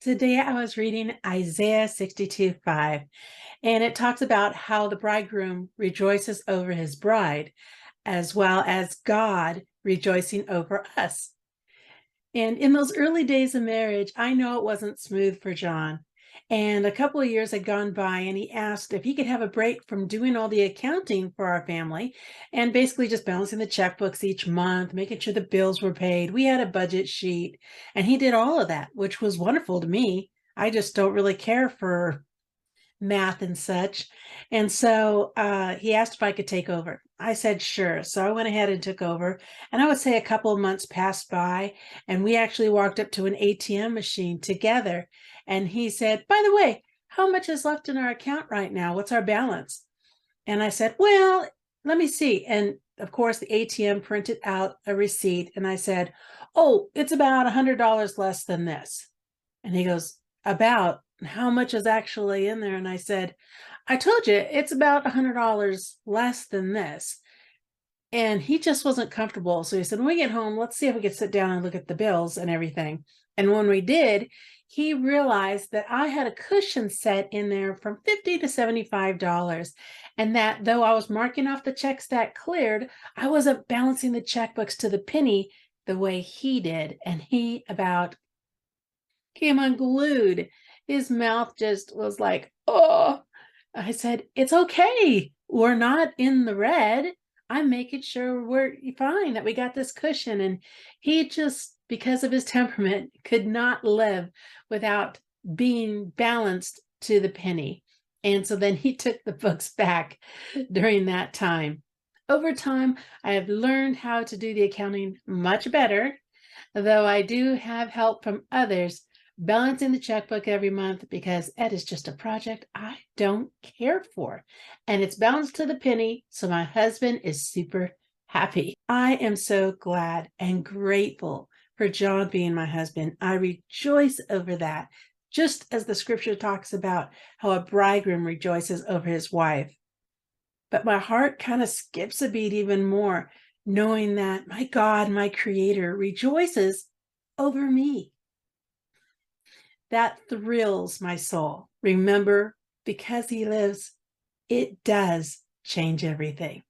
Today I was reading Isaiah 62:5, and it talks about how the bridegroom rejoices over his bride, as well as God rejoicing over us. And in those early days of marriage, I know it wasn't smooth for John. And a couple of years had gone by, and he asked if he could have a break from doing all the accounting for our family and basically just balancing the checkbooks each month, making sure the bills were paid. We had a budget sheet, and he did all of that, which was wonderful to me. I just don't really care for math and such. And so he asked if I could take over. I said, sure. So I went ahead and took over. And I would say a couple of months passed by, and we actually walked up to an ATM machine together. And he said, by the way, how much is left in our account right now? What's our balance? And I said, well, let me see. And of course, the ATM printed out a receipt. And I said, oh, it's about $100 less than this. And he goes, about how much is actually in there? And I said, I told you it's about $100 less than this. And he just wasn't comfortable. So he said, when we get home, let's see if we could sit down and look at the bills and everything. And when we did, he realized that I had a cushion set in there from $50 to $75. And that though I was marking off the checks that cleared, I wasn't balancing the checkbooks to the penny the way he did. And he about came unglued. His mouth just was like, oh. I said, it's okay. We're not in the red. I'm making sure we're fine, that we got this cushion. And he just, because of his temperament, could not live without being balanced to the penny. And so then he took the books back during that time. Over time, I have learned how to do the accounting much better, though I do have help from others balancing the checkbook every month because Ed is just a project I don't care for. And it's balanced to the penny, so my husband is super happy. I am so glad and grateful for John being my husband. I rejoice over that, just as the scripture talks about how a bridegroom rejoices over his wife. But my heart kind of skips a beat even more, knowing that my God, my creator, rejoices over me. That thrills my soul. Remember, because he lives, it does change everything.